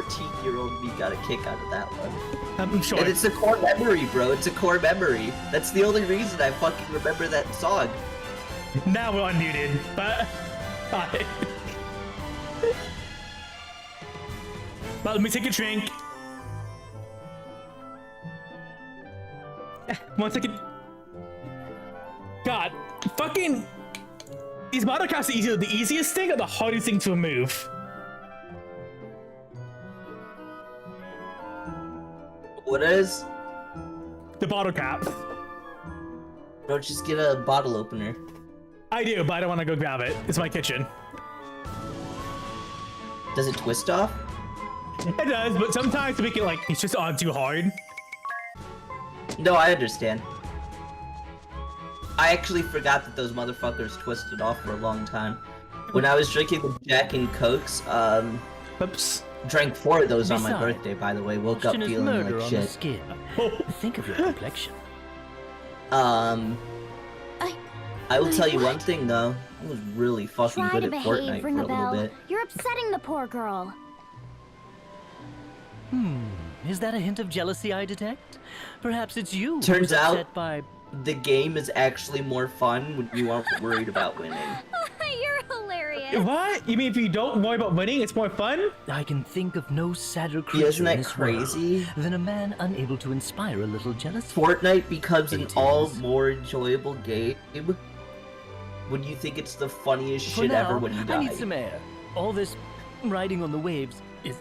14-year-old me got a kick out of that one. I'm sure. And it's a core memory, bro. It's a core memory. That's the only reason I fucking remember that song. Now we're unmuted, but... But let me take a drink. 1 second. God, fucking... These bottle caps are either the easiest thing or the hardest thing to remove. What is? The bottle cap. Bro, just get a bottle opener. I do, but I don't want to go grab it. It's my kitchen. Does it twist off? It does, but sometimes to make it like, it's just on too hard. No, I understand. I actually forgot that those motherfuckers twisted off for a long time. When I was drinking the Jack and Cokes, Oops. drank 4 of those on my Besides, birthday, by the way. Woke up feeling murder like on shit. the skin. Think of your complexion. I will tell you one thing though. I was really fucking Try good to at behave, Fortnite for a ring a little bell. bit. You're upsetting the poor girl. Is that a hint of jealousy I detect? Perhaps it's you. Turns who's out- upset by... The game is actually more fun when you aren't worried about winning. You're hilarious. What? You mean if you don't worry about winning, it's more fun? I can think of no sadder Yeah, creature isn't that in this crazy? world than a man unable to inspire a little jealousy. Fortnite becomes an It all is. more enjoyable game when you think it's the funniest For shit now, ever when you die. I need some air. All this riding on the waves is...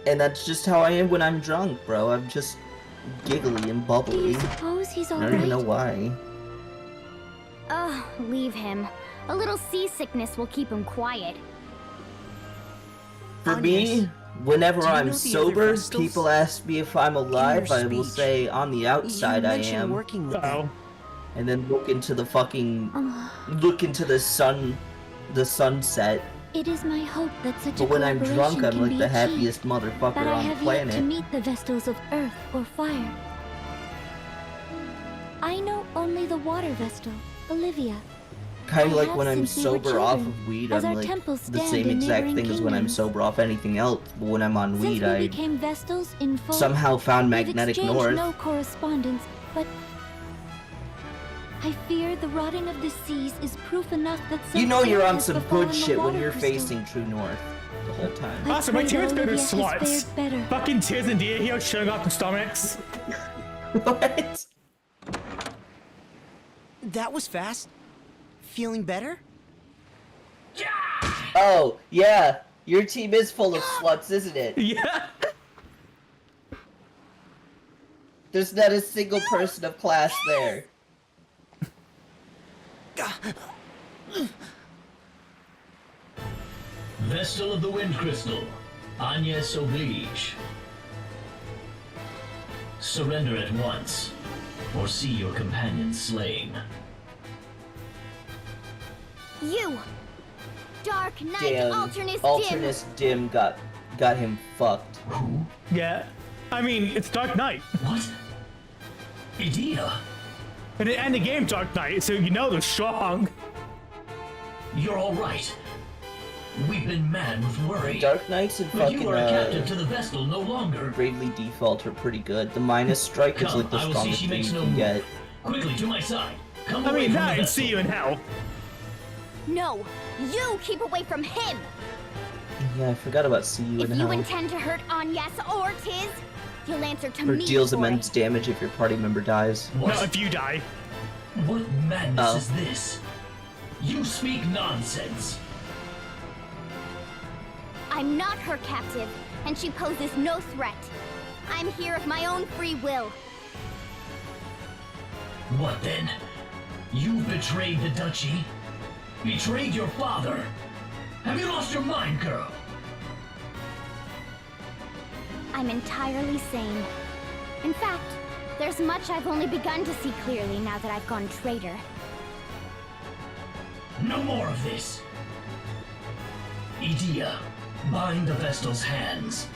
And that's just how I am when I'm drunk, bro. I'm just giggly and Do bubbly. you suppose he's I alright? don't even know why. Ugh, leave him. A little seasickness will keep him quiet. For Onions, me, whenever do you I'm know the other sober, Vestals? people ask me if I'm alive. I will speech, say on the outside you I mentioned am. working with Uh-oh. And then look into the fucking... look into the sunset. It is my hope that such But a when I'm drunk, collaboration I'm can like be the achieved, happiest motherfucker but I on the have yet to planet. meet the Vestals of earth or fire. I know only the water Vestal, Olivia. Kind of I like have when I'm since we were sober off children, of weed, as I'm our like temples the stand same in exact neighboring thing as when I'm kingdoms. sober off anything else. But when I'm on Since weed, we I became Vestals in full, somehow found we've Magnetic exchanged North. no correspondence, but I fear the rotting of the seas is proof enough that You know some you're ill on has some befallen good the shit when water you're crystal. facing True North the whole time. I Awesome, my pray teammate's that better than Olivia has sluts. fared better. Fucking Tears and Dia here showing off the stomachs. What? That was fast. Feeling better? Oh, yeah. Your team is full of sluts, isn't it? Yeah. There's not a single person of class there. Vestal of the Wind Crystal, Agnes Oblige. Surrender at once, or see your companion slain. You! Dark Knight Damn. Alternus Dim! Alternus Dim got him fucked. Who? Yeah. I mean, it's Dark Knight. What? Idea? And it ended the game Dark Knight, so you know they're strong. You're all right. We've been mad with worry. Dark Knights and But you fucking are a captive to the Vestal no longer. Bravely Default are pretty good. The Minus Strike is Come, like the I will see strongest she thing makes you no can move. get. Quickly to my side. Come I away mean, from that the and Vestal. see you in hell. No! You keep away from him! Yeah, I forgot about See You in If you Hell. intend to hurt Agnes or Tiz, you'll answer to Or me deals for immense it. damage if your party member dies. No, What? if you die. What madness Oh. is this? You speak nonsense. I'm not her captive, and she poses no threat. I'm here of my own free will. What then? You've betrayed the duchy? Betrayed your father? Have you lost your mind, girl? I'm entirely sane. In fact, there's much I've only begun to see clearly now that I've gone traitor. No more of this. Idea, bind the Vestal's hands.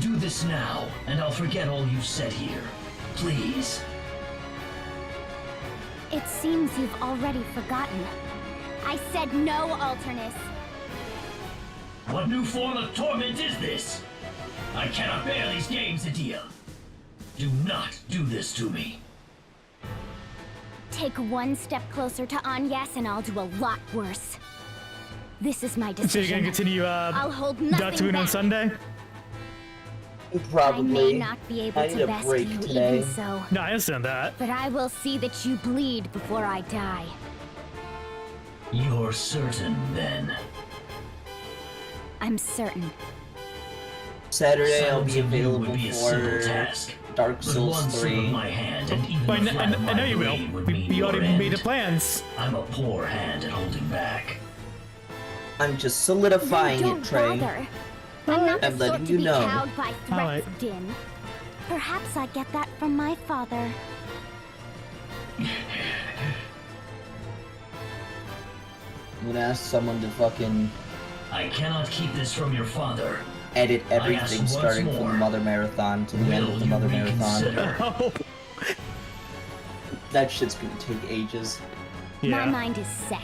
Do this now, and I'll forget all you've said here. Please. It seems you've already forgotten. I said no, Alternus. What new form of torment is this? I cannot bear these games, Adia. Do not do this to me. Take one step closer to Anyas and I'll do a lot worse. This is my decision. So you're gonna continue I'll hold nothing Datooine on back. Sunday? Probably. I may not be able I need to a best break you today. even so, No, I understand that. but I will see that you bleed before I die. You're certain, then? I'm certain. Saturday I'll be Silencing you available would be a simple for task. Dark But Souls one slip of 3. my hand and even But the flat of I my know you will. blade would We mean already your made the end. plans. I'm a poor hand at holding back. I'm just solidifying Then don't it, Trey. bother. I'm not I'm the letting sort to you be know. cowed by threats, Alright. Din. Perhaps I get that from my father. I'm gonna ask someone to fucking I cannot keep this from your father. edit I ask everything once starting from more. the Mother Marathon to the end Will of the you Mother Marathon. reconsider? Oh. That shit's gonna take ages. My Yeah. mind is set.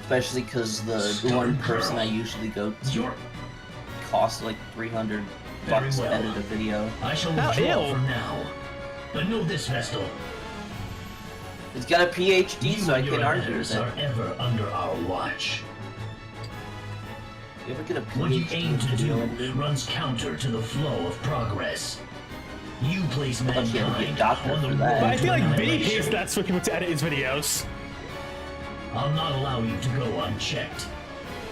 Especially because the Stern one person Pearl. I usually go to You're... costs like 300 Very bucks to well. edit a video. I shall Oh, withdraw ew. from now. But know this, Vestal. He's got a PhD, You so I and your can't argue editors with it. are ever under our watch. You ever get a What you PhD aim in to video do editing? runs counter to the flow of progress. You place thought you had to be a mankind doctor on the for road that. But I to feel like Vinny annihilation. pays that for people to edit his videos. I'll not allow you to go unchecked.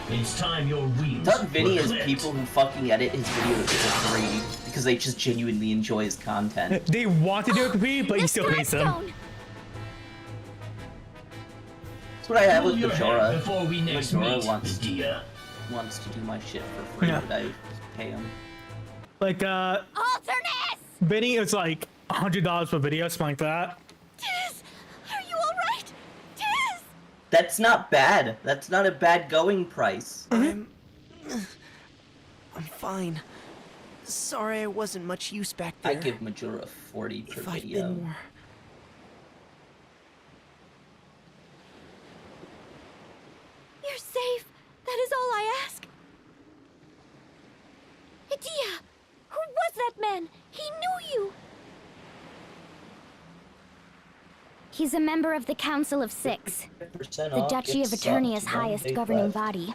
It's time your wings I thought Vinny were is clipped. people who fucking edit his videos for free because they just genuinely enjoy his content. They want to do it for free, but he The still pays them. Threadstone! That's what I have Hold with your head Majora. before we next Majora meet, wants Adia. to do my shit for free, Yeah. but I just pay him. Like, Alternus! Vinny is like $100 per video, something like that. Tiz! Are you alright? Tiz! That's not bad. That's not a bad going price. I'm fine. Sorry I wasn't much use back there. I give Majora 40 per If I'd video. been more... You're safe. That is all I ask. Adia! Who was that man? He knew you! He's a member of the Council of Six, 50% the off, Duchy get of Eternia's subs, one highest day governing left. body.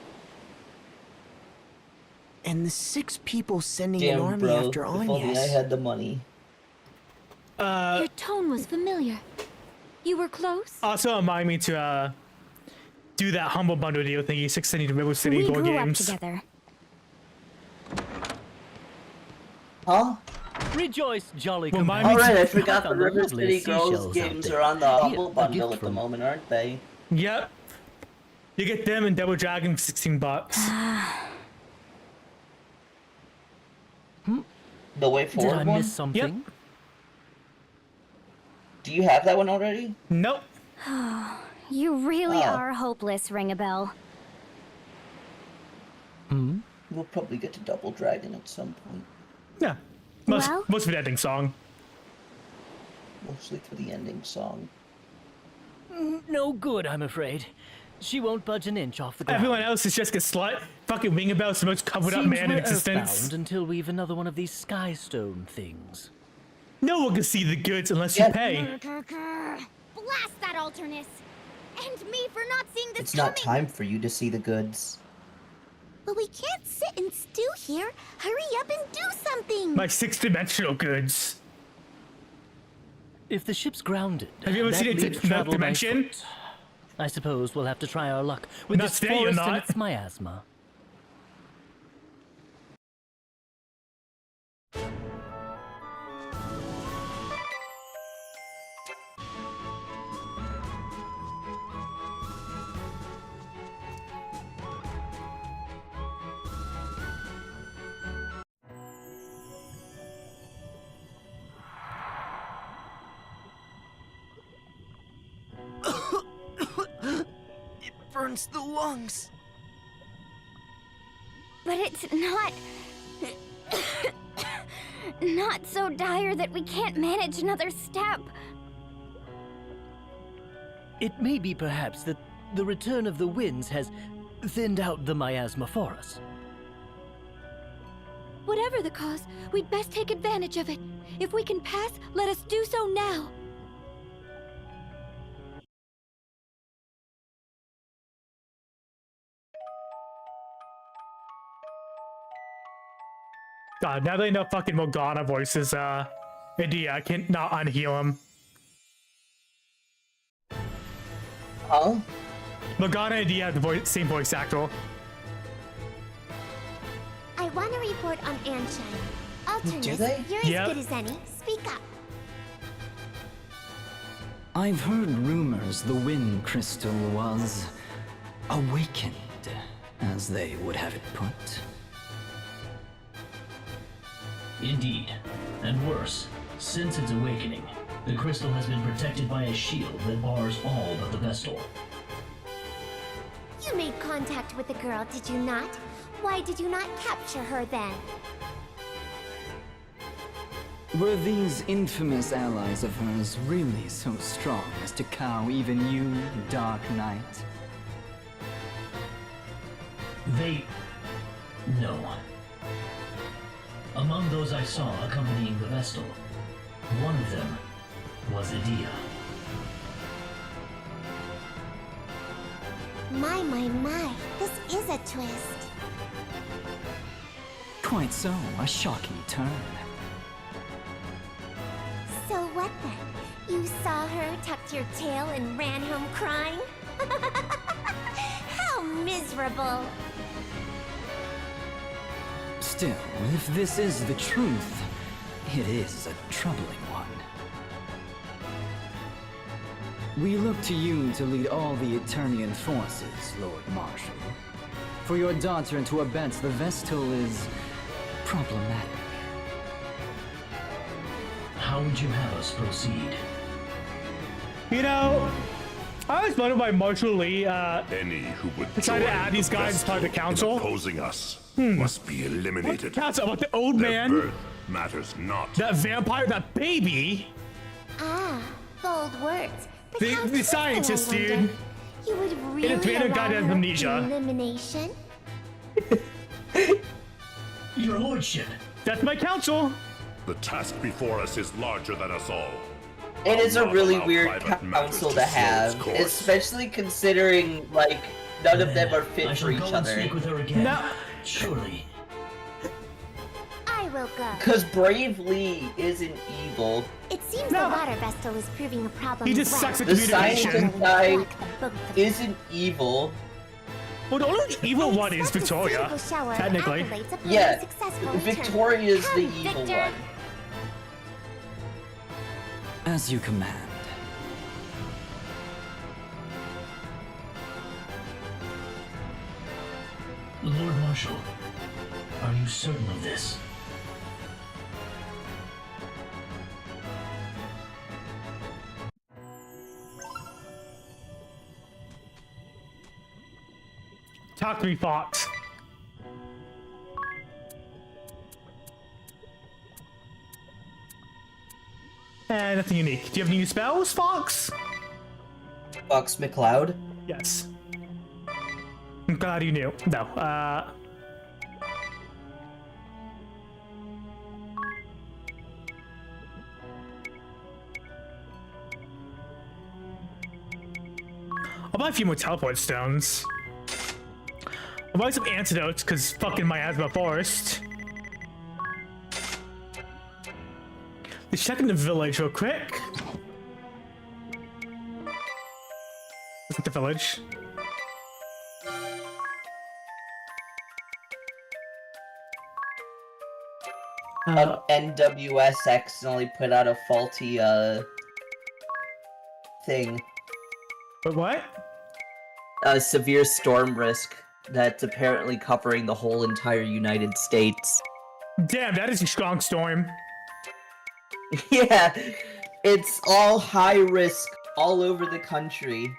And the 6 people sending an Damn, army bro. after If only I Anyas. had the money. Your tone was familiar. You were close? Also remind me to do that Humble Bundle video thingy, 6 River City We board grew up games. together. Huh? Rejoice, jolly Well, mine companions. Alright, I means- forgot the found a River lovely City Girls seashells out games there. are on the Here, Humble a Bundle gift at the from- moment, aren't they? Yep. You get them and Double Dragon for $16. The Way Did Forward I one? miss something? Do you have that one already? Nope. You really Oh. are hopeless, Ring-a-Bell. We'll probably get to Double Dragon at some point. Yeah. Well? Most of the ending song. Mostly for the ending song. No good, I'm afraid. She won't budge an inch off the ground. Everyone else is just a slut. Fucking Ring-a-Bell's the most covered up Seems man in we're existence. earthbound until we've another one of these Skystone things. No one can see the goods unless Yeah. you pay. Blast that Alternus! And me for not seeing this It's not coming! time for you to see the goods. But we can't sit and stew here. Hurry up and do something! My 6-dimensional goods. If the ship's grounded, Have you ever that seen it leaves in that travel by dimension? foot. I suppose we'll have to try our luck with Not this today, you're forest not. and its miasma. It burns the lungs. But it's not... not so dire that we can't manage another step. It may be perhaps that the return of the winds has thinned out the miasma for us. Whatever the cause, we'd best take advantage of it. If we can pass, let us do so now. God, now they know fucking Morgana voices, Idea. I can't not unheal him. Huh? Morgana and Idea have the same voice actor. I want to report on Anshine. Alternus, Do they? you're Yep. as good as any. Speak up. I've heard rumors the wind crystal was awakened, as they would have it put. Indeed. And worse, since its awakening, the crystal has been protected by a shield that bars all but the Vestal. You made contact with the girl, did you not? Why did you not capture her then? Were these infamous allies of hers really so strong as to cow even you, Dark Knight? No. Among those I saw accompanying the Vestal, one of them was Idea. My, this is a twist. Quite so, a shocking turn. So what then? You saw her, tucked your tail, and ran home crying? How miserable! Still, if this is the truth, it is a troubling one. We look to you to lead all the Eternian forces, Lord Marshal. For your daughter to abet the Vestal is problematic. How would you have us proceed? You know, I was wondering why Marshall Lee, Any who would decided to join add these the guys as part of the Vestal council. in opposing us must be eliminated. Council about the old Their man, birth matters not. that vampire, that baby. Ah, bold words. But The- how the truthful, scientist, I wonder. dude. You would really Advantage allow God has her amnesia. elimination? Your Lordship! That's my council. The task before us is larger than us all. It is a Not really allow weird private matters council to to slow its have, course. especially considering, like, none of them are I fit shall for each go and other. speak with her again. No. Surely. I will go. Because Brave Lee isn't evil. It seems No. the water Vestal is proving a problem. He as just well. sucks at The communication. scientist guy Block the both of them. isn't evil. Well, the only evil I one is expect a Victoria, suitable shower of technically. accolades upon Yeah, your successful return. Victoria's the Come, evil Victor. one. As you command. Lord Marshal, are you certain of this? Talk to me, Fox. Nothing unique. Do you have any new spells, Fox? Fox McCloud. Yes. I'm glad you knew. No, I'll buy a few more teleport stones. I'll buy some antidotes, because fucking miasma forest. Let's check in the village real quick. Look at the village. NWS accidentally put out a faulty, thing. But what? A severe storm risk that's apparently covering the whole entire United States. Damn, that is a strong storm. Yeah, it's all high risk all over the country.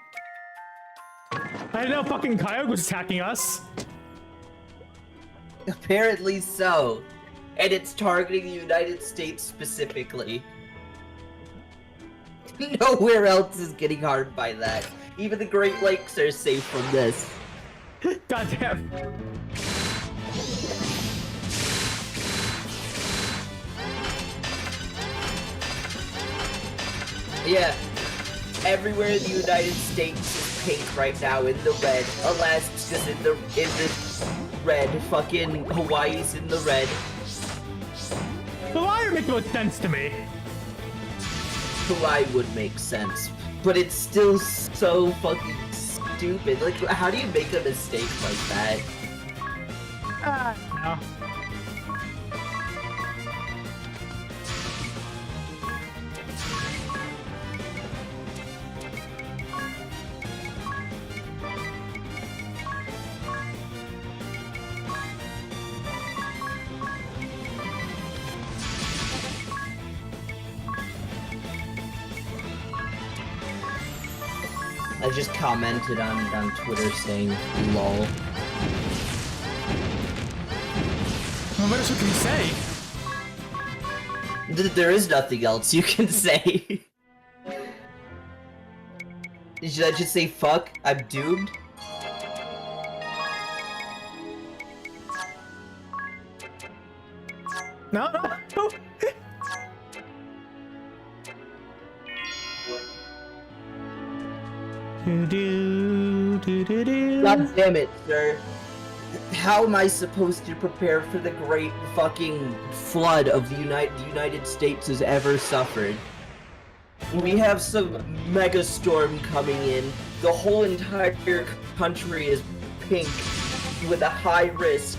I didn't know fucking Coyote was attacking us. Apparently so. And it's targeting the United States specifically. Nowhere else is getting harmed by that. Even the Great Lakes are safe from this. Goddamn. Yeah. Everywhere in the United States is pink right now in the red. Alaska's in the red. Fucking Hawaii's in the red. Hawaii would make the most sense to me. Hawaii would make sense, but it's still so fucking stupid. Like, how do you make a mistake like that? No. I just commented on Twitter saying lol. Well, what else can you say? There is nothing else you can say. Should I just say fuck? I'm doomed? No, no, no. God damn it, sir. How am I supposed to prepare for the great fucking flood of the United States has ever suffered? We have some mega storm coming in. The whole entire country is pink with a high risk.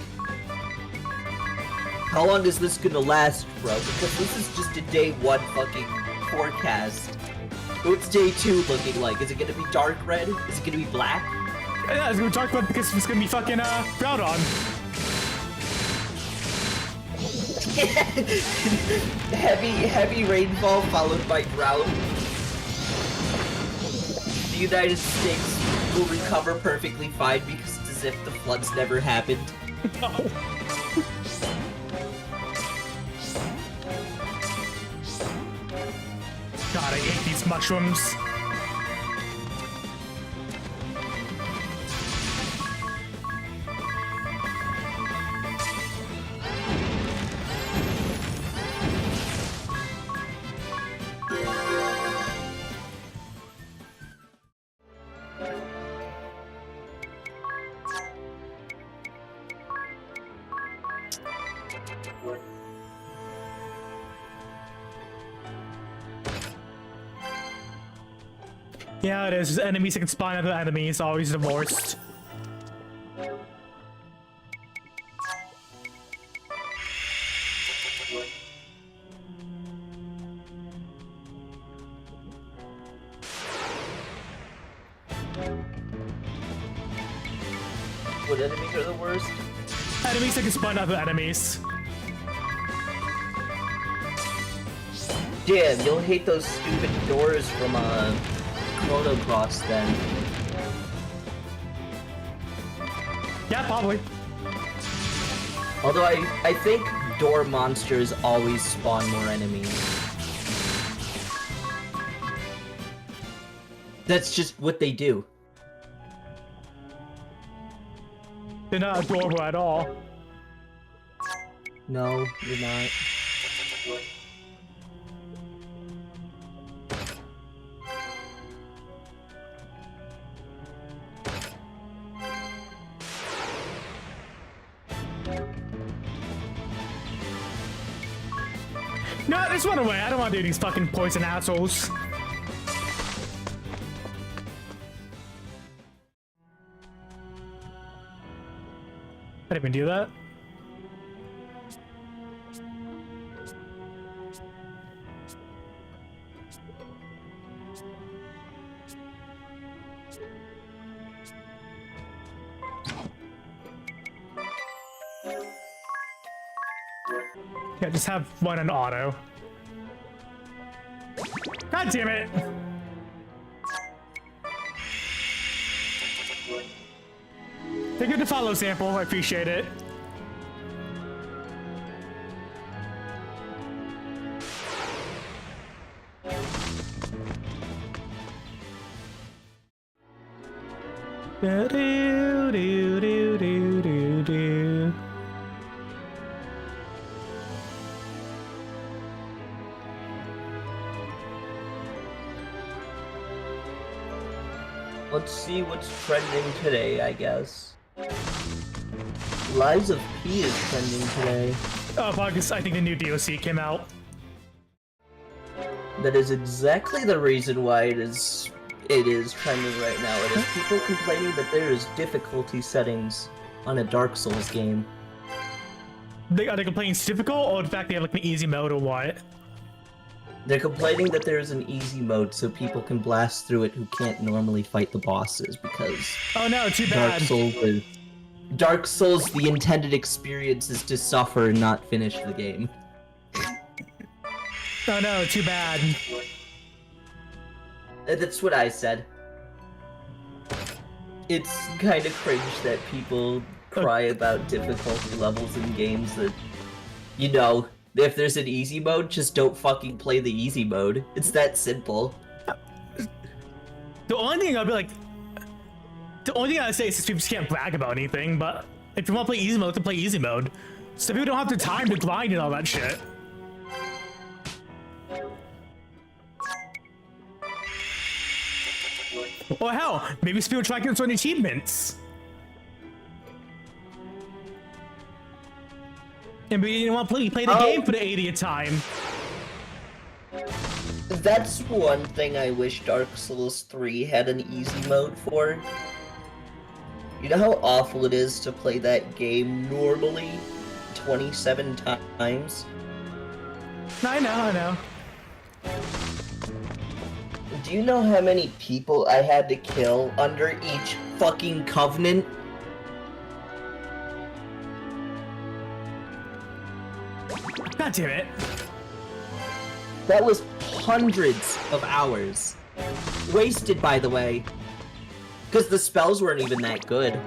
How long is this gonna last, bro? Because this is just a day one fucking forecast. What's day 2 looking like? Is it gonna be dark red? Is it gonna be black? Yeah, it's gonna be dark red because it's gonna be fucking brown on. heavy rainfall followed by drought. The United States will recover perfectly fine because it's as if the floods never happened. No. God, I hate these mushrooms. Yeah, it is. Just enemies that can spawn other enemies, always the worst. What enemies are the worst? Enemies that can spawn other enemies. Damn, you'll hate those stupid doors from Chrono Cross then. Yeah, probably. Although I think door monsters always spawn more enemies. That's just what they do. They're not adorable at all. No, you're not. No, just run away. I don't want to do these fucking poison assholes. I didn't even do that. Yeah, just have one in auto. God damn it! They're good to follow, Sample. I appreciate it. Do, do, do. Let's see what's trending today, I guess. Lies of P is trending today. Oh, August, I think the new DLC came out. That is exactly the reason why it is trending right now. It is people complaining that there is difficulty settings on a Dark Souls game. Are they complaining it's difficult, or in fact they have like an easy mode, or what? They're complaining that there is an easy mode so people can blast through it who can't normally fight the bosses because Oh no, too bad. Dark Souls, the intended experience is to suffer and not finish the game. Oh no, too bad. That's what I said. It's kind of cringe that people cry about difficulty levels in games that, you know, if there's an easy mode, just don't fucking play the easy mode. It's that simple. The only thing I'd be like, the only thing I'd say is people just can't brag about anything, but if you want to play easy mode, then play easy mode. So people don't have the time to grind and all that shit. Or hell, maybe people try to get certain achievements. And we didn't want to play the game for the 80th time. That's one thing I wish Dark Souls 3 had an easy mode for. You know how awful it is to play that game normally 27 times? I know. Do you know how many people I had to kill under each fucking covenant? God damn it. That was hundreds of hours. Wasted, by the way. Because the spells weren't even that good.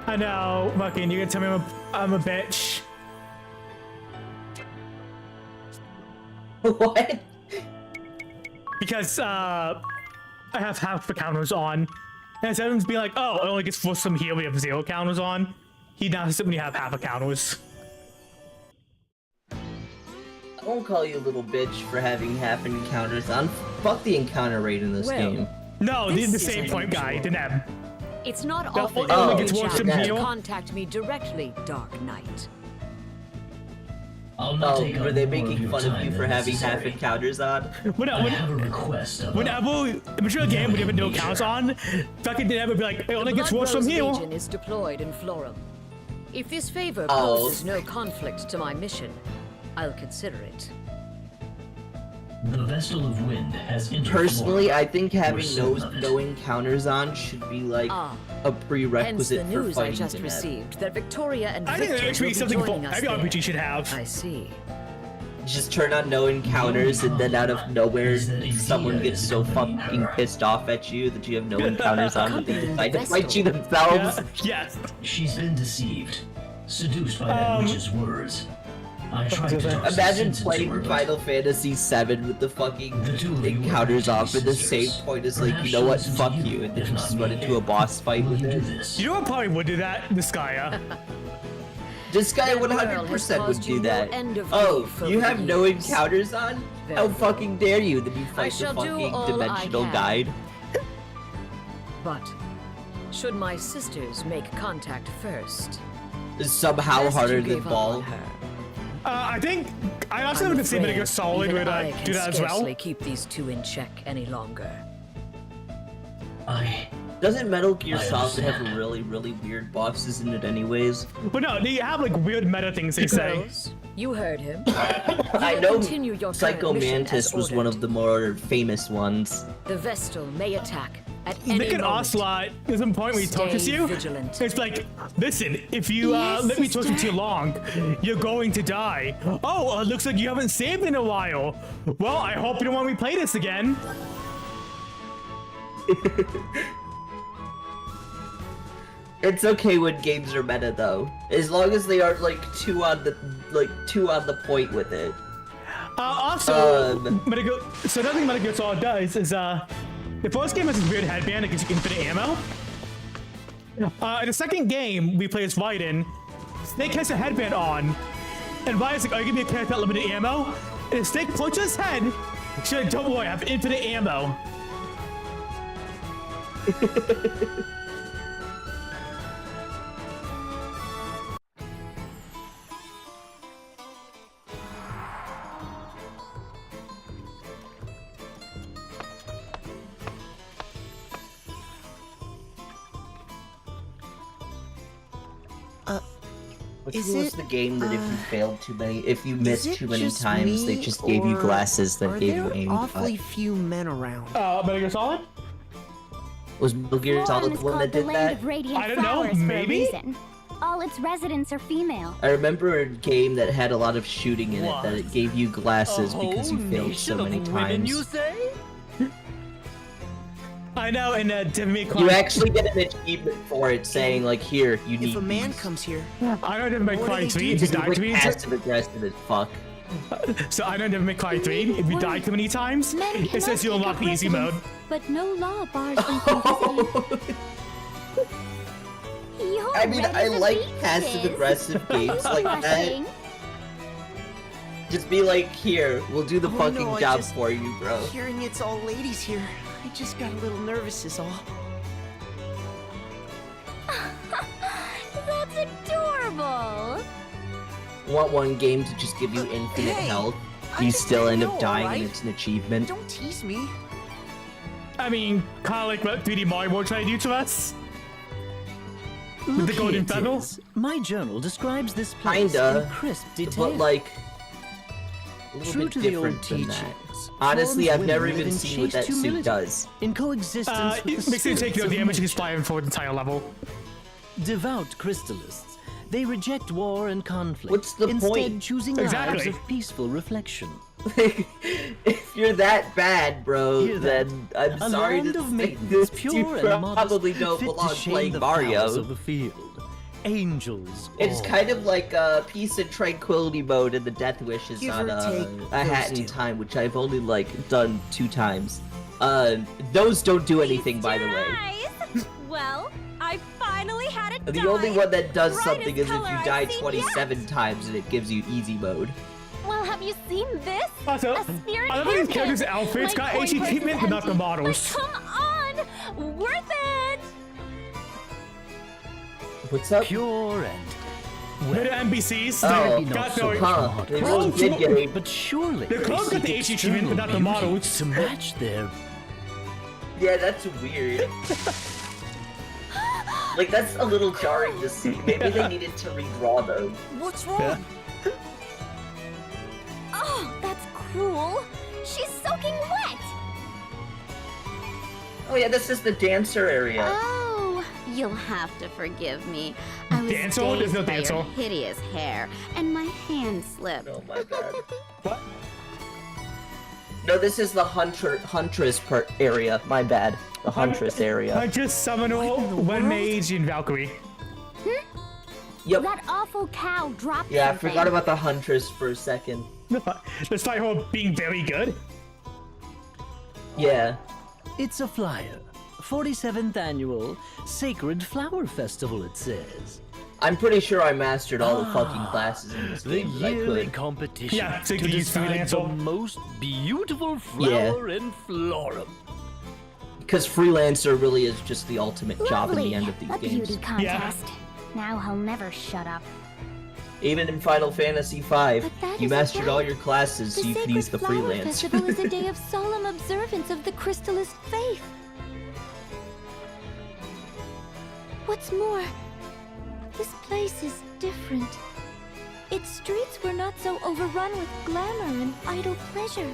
I know, fucking, you can tell me I'm a bitch. What? Because, I have half the counters on. And instead of him being like, oh, it only gets for some heal, we have 0 counters on. He now simply have half a counters. I won't call you a little bitch for having half encounters on. Fuck the encounter rate in this game. No, This the same is point guy, unusual. didn't have. It's not No, often it only you gets reach worse out from to heal. contact me directly, Dark Knight. I'll not take up Were they more making your fun of time you than for having half necessary. encounters on? I have a request of Whenever, imagine a game when you have no nature. counts on, fucking didn't ever be like, it only The gets worse Blood from Rose heal. Legion is deployed in Florum. If this favor Oh. poses no conflict to my mission, I'll consider it. The Vestal of Wind has entered Personally, Flora. I think having We're certain of it. no encounters on should be like Ah, a hence prerequisite the for news I fighting just the net. received that Victoria and I think Victor that actually will be something joining us every there. RPG should have. I see. Just turn on no encounters and then out of nowhere Is that someone India gets is so accompanying fucking her. pissed off at you that you have no encounters on that they Accompanying decide to the fight you Vestal. themselves. Yes. She's been deceived, seduced by that witch's words. I tried to talk Imagine sense into playing her, but Final Fantasy VII with the fucking The two of you encounters are off at the same sisters. point as like, Perhaps you know what, she'll fuck listen to you, and then if you not just me. run into a boss fight Will with you do it. this? You know what probably would do that? This guy. This guy That girl has 100% would caused do you no that. end of Oh, grief you over have the no years. encounters on? Very How well. fucking dare you? Then you I fight the shall do fucking all I dimensional can. guide. But should my sisters make contact first? Is somehow Best harder you than give up Ball. on her. I think I also I'm would say Metal Gear afraid Solid even would I do can that as well. scarcely keep these two in check any longer. Doesn't Metal Gear I Solid have understand. really, really weird bosses in it anyways? But no, they have like weird meta things they say. Girls, you heard him. I will know continue your Psycho current mission Mantis as was one ordered. of the more famous ones. The Vestal may attack at any Look at moment. Ocelot. There's a point where he tortures Stay you. vigilant. It's like, listen, if you Yes, let me torture you sister. too long, you're going to die. Oh, looks like you haven't saved in a while. Well, I hope you don't want me to play this again. It's okay when games are meta though, as long as they aren't like too on the point with it. Also, so another thing Metal Gear Solid does is the first game has this weird headband that gives you infinite ammo. In the second game we play as Raiden, Snake has a headband on, and Ryan's like, "Are you gonna be a character with limited ammo?" And Snake points his head. She's like, "Don't worry, I have infinite ammo." Which Is was it, the game that if you missed too many just times, they me, just gave you or glasses that are gave there you aim. awfully few men around? Metal Gear Solid? Was Metal Gear Solid the one that did that? I don't know, maybe? All its residents are female. I remember a game that had a lot of shooting in it that it gave you glasses because you failed so many times. You say? I know, and Devil May Cry. You actually get an achievement for it saying like, here, you need If a man these. comes here, I know Devil May What Cry do they 3 do? if you It's die like to me. passive aggressive as fuck. So I know Devil May Cry 3 if you die too many times, Men it says cannot you take unlock up the easy mode. residence, but no law bars them from visiting. You're I mean, red I as a like beet, passive Fizz. aggressive games like that. Blushing. Just be like, here, we'll do the Oh, fucking no, I job just- for you, bro. hearing it's all ladies here, I just got a little nervous is all. That's adorable. Want one game to just give you infinite hey, health? I You just still didn't end up know, dying alright? and it's an achievement. Don't tease me. I mean, kind of like what 3D Mario World tried to do to us. With the golden feather. My journal describes this place Kinda, in crisp detail. but like a little True bit to the old different than that. teachings, Honestly, Florence I've never women live even in seen what chaste that suit humility, does. in coexistence It with the makes it take no spirits of damage and nature. fire for the entire level. Devout crystallists, they reject war and conflict. What's the instead point? choosing lives Exactly. of peaceful reflection. If you're that bad, bro, Hear that? then I'm A sorry land to of say maidens, this. pure You and modest, probably don't fit to belong shame playing the fowls Mario. of the field. Angels. It's all. kind of like Peace and Tranquility mode and the Death Wishes Give on or take A Hat those in two. Time, which I've only like done 2 times. Those don't do anything, by the way. Eyes. Well, I finally had it The done. only one that does Brightest something is if color you I've die seen 27 times and it gives you easy mode. Well, have you seen this? Also, A spirit I love these hairpin. characters' outfits Like got coin HD purses treatment, but not the empty. models. Come on, worth it. What's up? Pure and They're the NPCs. Oh, They got no. huh. They Well, really did get a... but surely The clones got the they HD seek treatment, but not the external beauty models. to match their. Yeah, that's weird. Like, that's a little jarring to see. Maybe they needed to redraw those. What's wrong? Oh, that's cruel. She's soaking wet. Oh yeah, this is the dancer area. Oh, you'll have to forgive me. I was Dancer? There's no dazed by your dancer. hideous hair, and my hand slipped. Oh my god. What? No, this is the Huntress area. My bad. The Huntress area. Huntress, Seminole, One Mage, and Valkyrie. Yep. That awful cow dropped Yeah, I something. forgot about the Huntress for a second. Despite her being very good. Yeah. It's a flyer. 47th annual Sacred Flower Festival, it says. I'm pretty sure I mastered all the fucking classes in this The game that I yearly could. competition Yeah, so to you use decide the freelancer. most beautiful flower in Florum. Because Freelancer really is just the ultimate job in Lovely. the end of these A games. beauty contest. Now he'll never shut up. Even in Final Fantasy V, But that you isn't mastered all right. your classes so The you could Sacred use the Flower Freelancer. Festival is a day of solemn observance of the Crystalist faith. What's more, this place is different. Its streets were not so overrun with glamour and idle pleasure.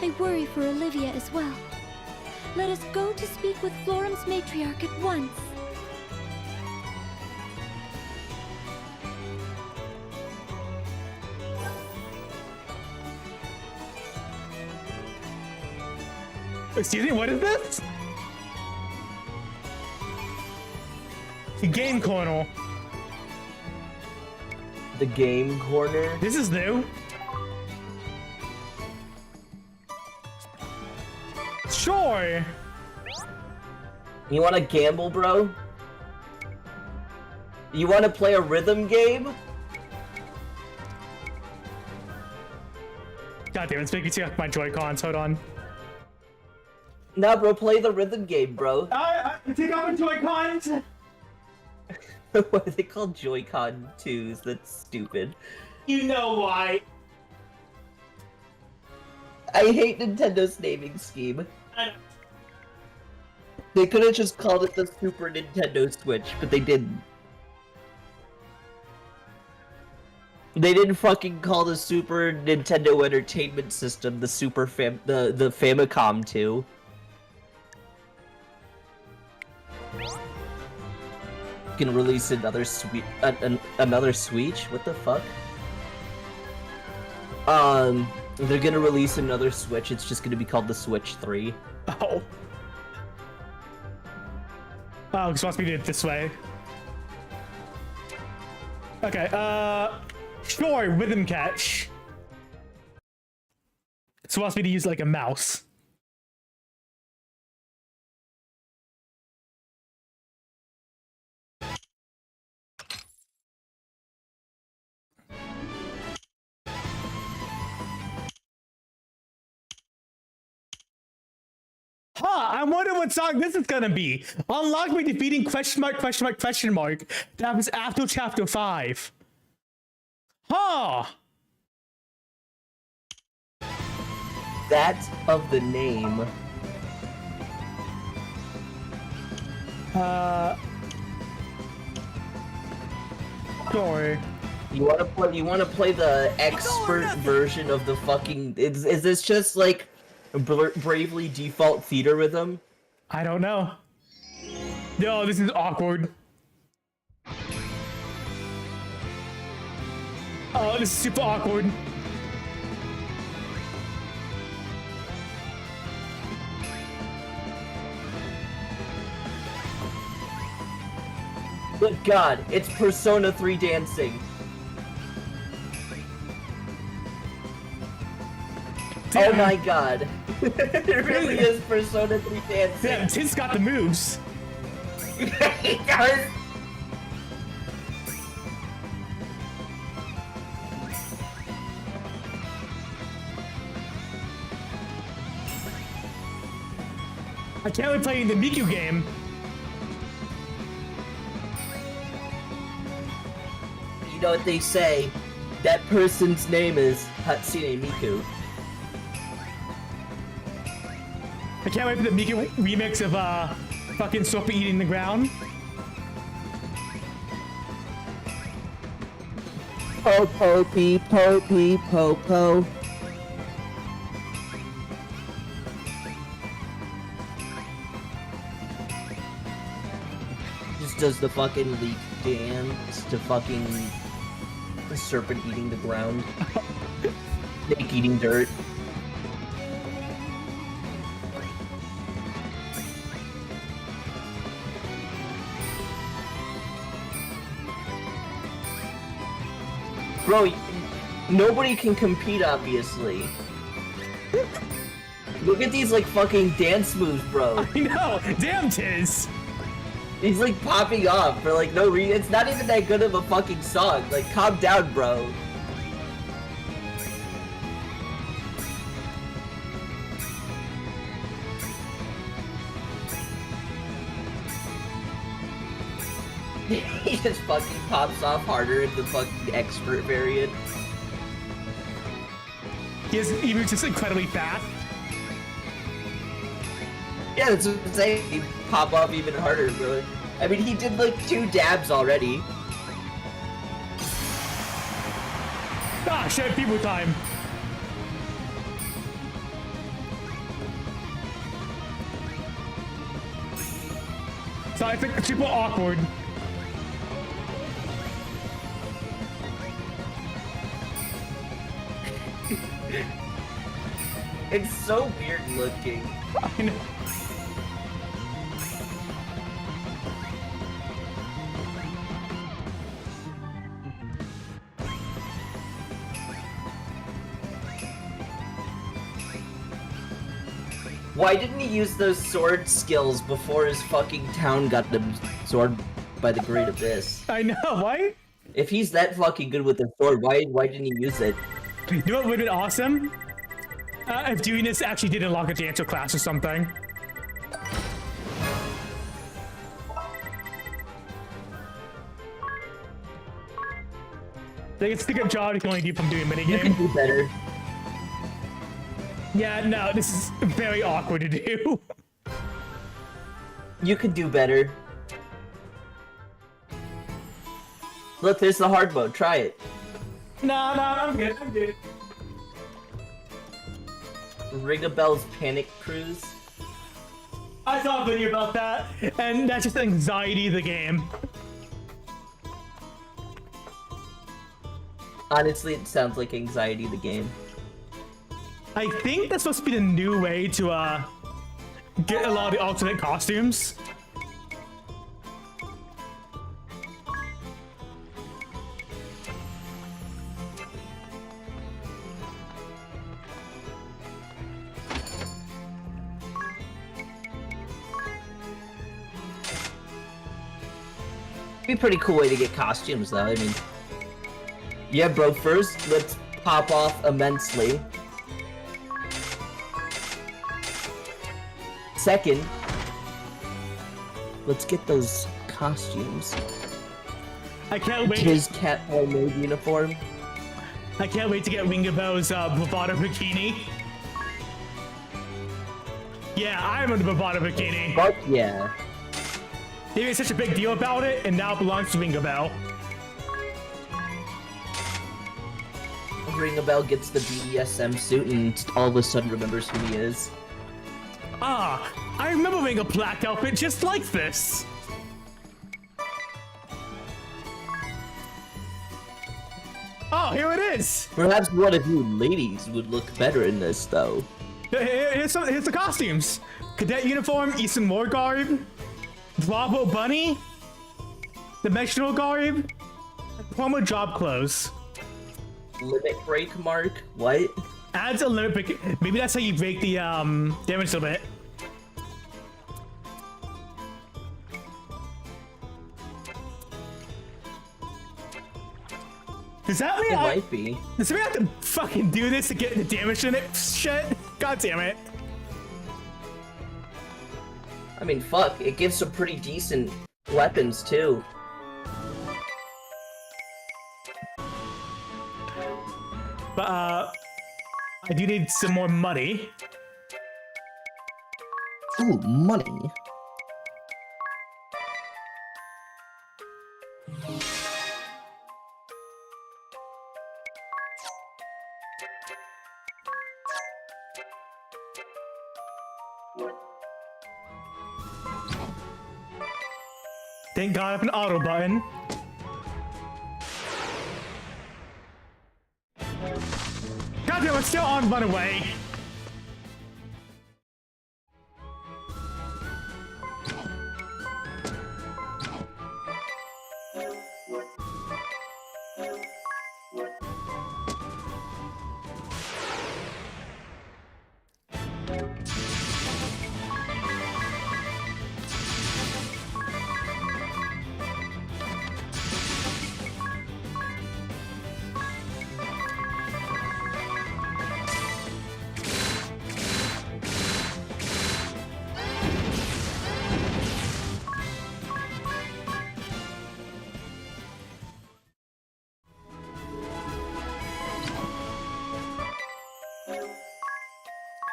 I worry for Olivia as well. Let us go to speak with Florum's matriarch at once. Excuse me, what is this? The game corner. The game corner. This is new. Sure. You wanna gamble, bro? You want to play a rhythm game? God damn, it's making me take off my Joy-Cons. Hold on. Nah, bro, play the rhythm game, bro. Take off my Joy-Cons! What are they called? Joy-Con 2s? That's stupid. You know why. I hate Nintendo's naming scheme. They could have just called it the Super Nintendo Switch, but they didn't. They didn't fucking call the Super Nintendo Entertainment System the the Famicom 2. Can release another another Switch? What the fuck? They're gonna release another Switch. It's just gonna be called the Switch 3. Oh. Oh, it's supposed to be this way. Okay, sure, rhythm catch. It's supposed to be to use like a mouse. Huh, I wonder what song this is gonna be. Unlock by defeating question mark. That was after chapter 5. Huh. That of the name. Sorry. You wanna play the expert version of the fucking is this just like Bravely Default Theater Rhythm? I don't know. No, this is awkward. Oh, this is super awkward. Good God, it's Persona 3 dancing. Damn. Oh my God. It really is Persona 3 dancing. Damn, Tiz's got the moves. He does. I can't wait playing the Miku game. You know what they say? That person's name is Hatsune Miku. I can't wait for the Miku remix of fucking Sopa eating the ground. Po pee po. Just does the fucking leaf dance to fucking the serpent eating the ground. Snake eating dirt. Bro, nobody can compete, obviously. Look at these, like, fucking dance moves, bro. I know! Damn, Tiz! He's, like, popping off for, like, no reason. It's not even that good of a fucking song. Like, calm down, bro. He just fucking pops off harder in the fucking expert variant. He moves just incredibly fast. Yeah, that's what I'm saying. He pop off even harder, bro. I mean, he did like 2 dabs already. Ah, shit, people time. So I think it's super awkward. It's so weird looking. I know. Why didn't he use those sword skills before his fucking town got them sword by the Great Abyss. I know, right? If he's that fucking good with the sword, why didn't he use it? You know what would have been awesome? If doing this actually did unlock a dancer class or something. Like, it's a good job you can only do from doing minigame. You can do better. Yeah, no, this is very awkward to do. You could do better. Look, there's the hard mode. Try it. No, I'm good. I'm good. Ring a Bell's Panic Cruise. I saw a video about that, and that's just anxiety of the game. Honestly, it sounds like anxiety of the game. I think that's supposed to be the new way to get a lot of the alternate costumes. Be a pretty cool way to get costumes, though. I mean, yeah, bro. First, let's pop off immensely. Second, let's get those costumes. I can't wait. His Catboy mode uniform. I can't wait to get Ringabell's bravado bikini. Yeah, I'm in the bravado bikini. Fuck yeah. They made such a big deal about it, and now it belongs to Ringabell. Ring a Bell gets the BDSM suit and all of a sudden remembers who he is. Ah, I remember wearing a black outfit just like this. Oh, here it is. Perhaps one of you ladies would look better in this, though. Here's the costumes. Cadet uniform, Eastern War garb, Bravo bunny, dimensional garb, promo job clothes. Limit break mark? What? Adds a limit break. Maybe that's how you break the damage limit. Does that mean It might be. Does that mean I have to fucking do this to get the damage limit shit? God damn it. I mean, fuck. It gives some pretty decent weapons, too. But, I do need some more money. Ooh, money. Thank God I have an auto button. God damn, it's still on run away.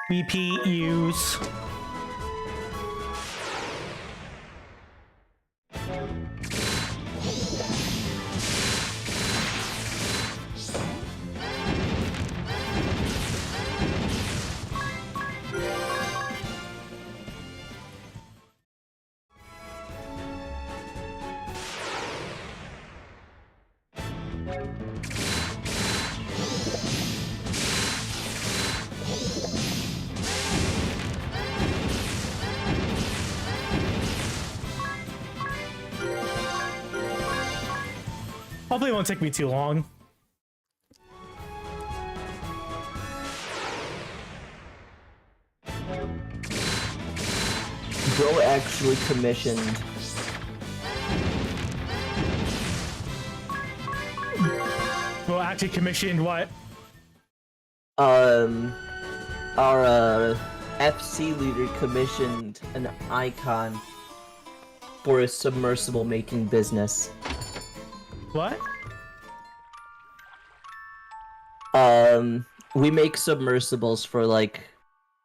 Repeat use. Hopefully it won't take me too long. Bro actually commissioned Well, actually commissioned what? Our FC leader commissioned an icon for a submersible making business. What? We make submersibles for like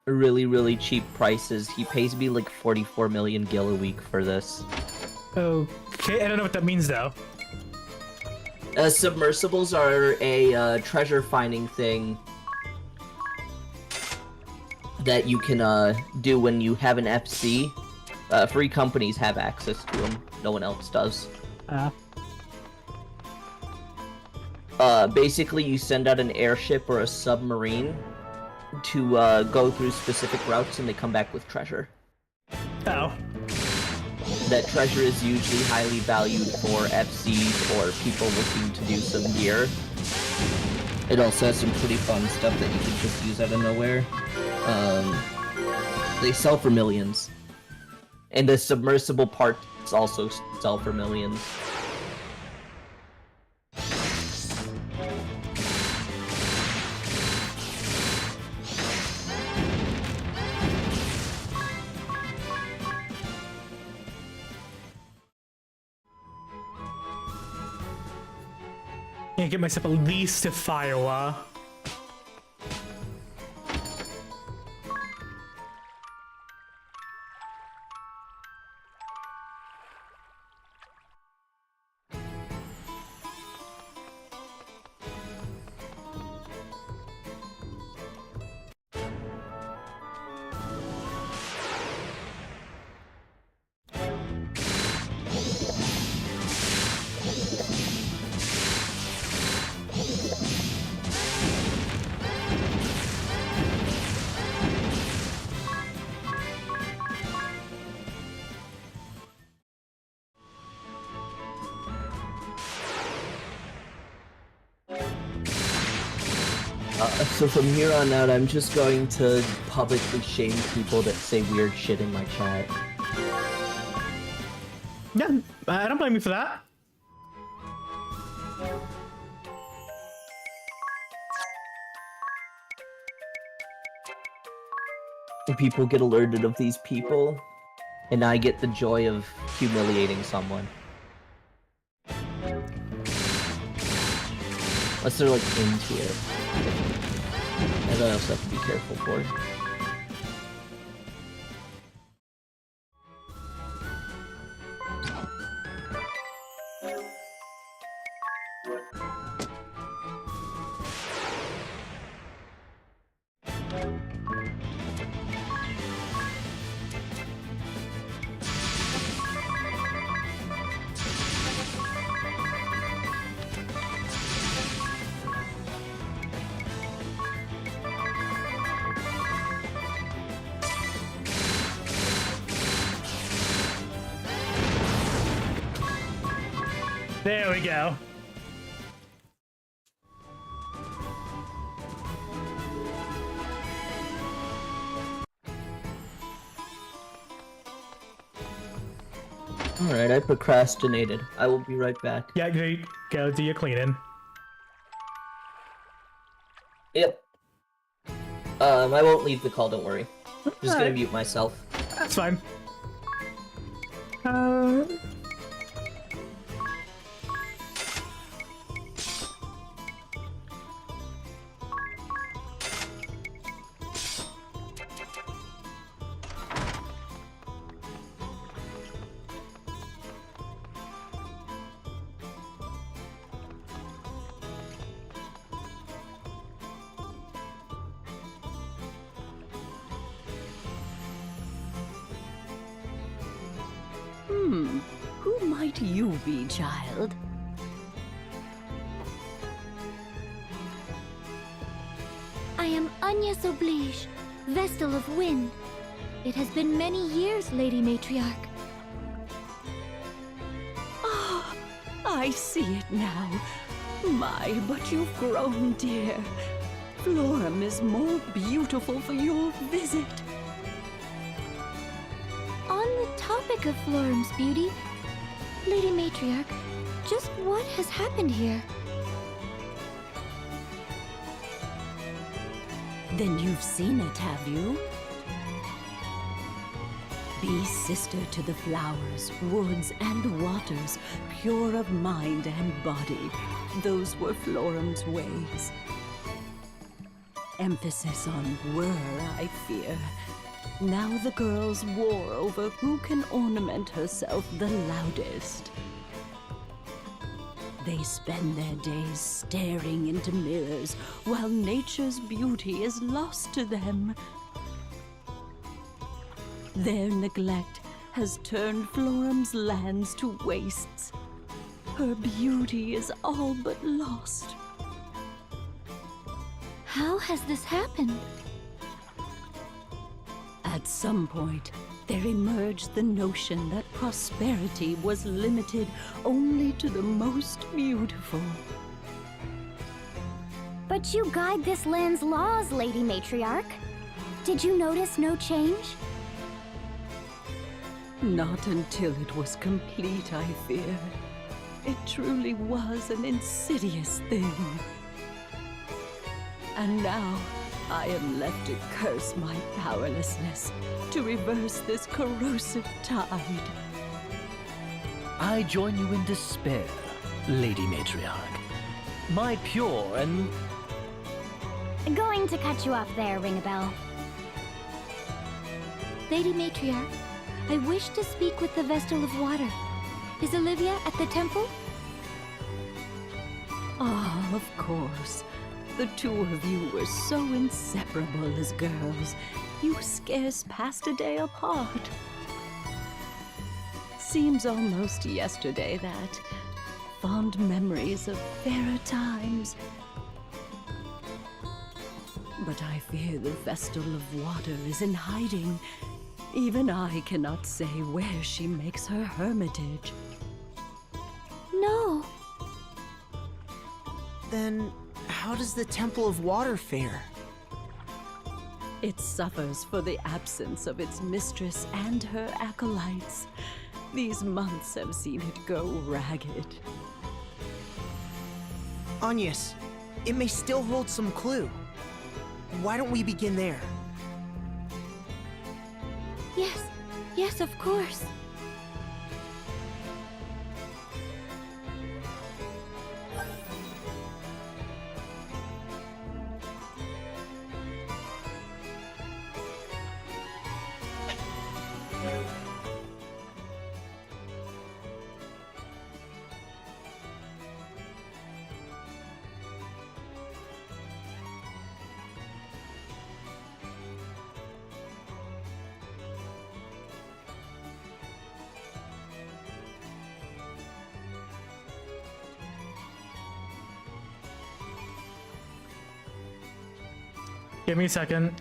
really, really cheap prices. He pays me like 44 million gil a week for this. Okay, I don't know what that means though. Submersibles are a treasure finding thing that you can do when you have an FC. Free companies have access to them. No one else does. Basically, you send out an airship or a submarine to go through specific routes, and they come back with treasure. Oh. That treasure is usually highly valued for FCs or people looking to do some gear. It also has some pretty fun stuff that you can just use out of nowhere. They sell for millions. And the submersible parts also sell for millions. I need to get myself at least a Firewall. So from here on out, I'm just going to publicly shame people that say weird shit in my chat. Yeah, I don't blame you for that. People get alerted of these people, and I get the joy of humiliating someone. Unless they're like into it. And I also have to be careful for. There we go. Alright, I procrastinated. I will be right back. Yeah, go do your cleaning. Yep. I won't leave the call, don't worry. I'm just gonna mute myself. That's fine. Who might you be, child? I am Agnes Oblige, Vestal of Wind. It has been many years, Lady Matriarch. Ah, I see it now. My, but you've grown, dear. Florum is more beautiful for your visit. On the topic of Florum's beauty, Lady Matriarch, Just what has happened here? Then you've seen it, have you? Be sister to the flowers, woods, and waters, pure of mind and body. Those were Florum's ways. Emphasis on were, I fear. Now the girls war over who can ornament herself the loudest. They spend their days staring into mirrors, while nature's beauty is lost to them. Their neglect has turned Florum's lands to wastes. Her beauty is all but lost. How has this happened? At some point, there emerged the notion that prosperity was limited only to the most beautiful. But you guide this land's laws, Lady Matriarch. Did you notice no change? Not until it was complete, I fear. It truly was an insidious thing. And now, I am left to curse my powerlessness to reverse this corrosive tide. I join you in despair, Lady Matriarch. My pure and... Going to cut you off there, Ring-a-Bell. Lady Matriarch, I wish to speak with the Vestal of Water. Is Olivia at the temple? Ah, of course. The two of you were so inseparable as girls. You scarce passed a day apart. Seems almost yesterday that. Fond memories of fairer times. But I fear the Vestal of Water is in hiding. Even I cannot say where she makes her hermitage. No. Then, how does the Temple of Water fare? It suffers for the absence of its mistress and her acolytes. These months have seen it go ragged. Agnes, it may still hold some clue. Why don't we begin there? Yes, of course. Give me a second.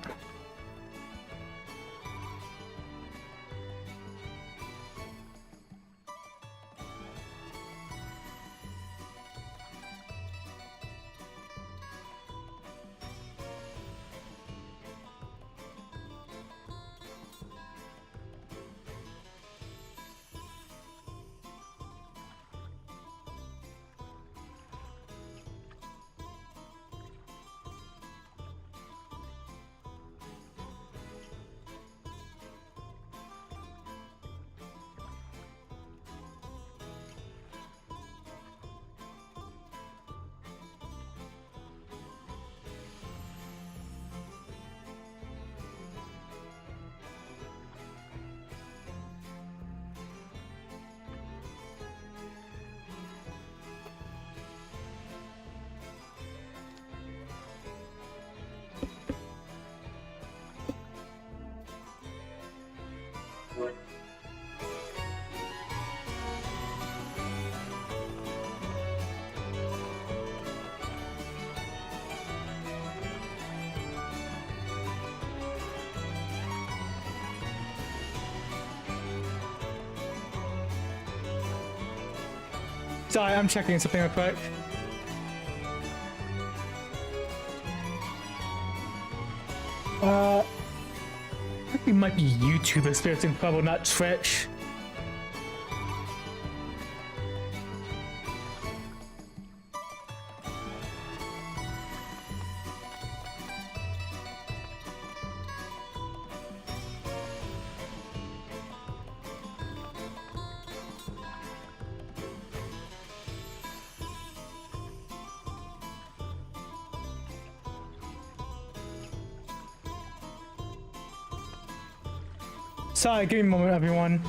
Sorry, I'm checking something real quick. I think we might be YouTube experiencing trouble, not Twitch. Sorry, give me a moment, everyone.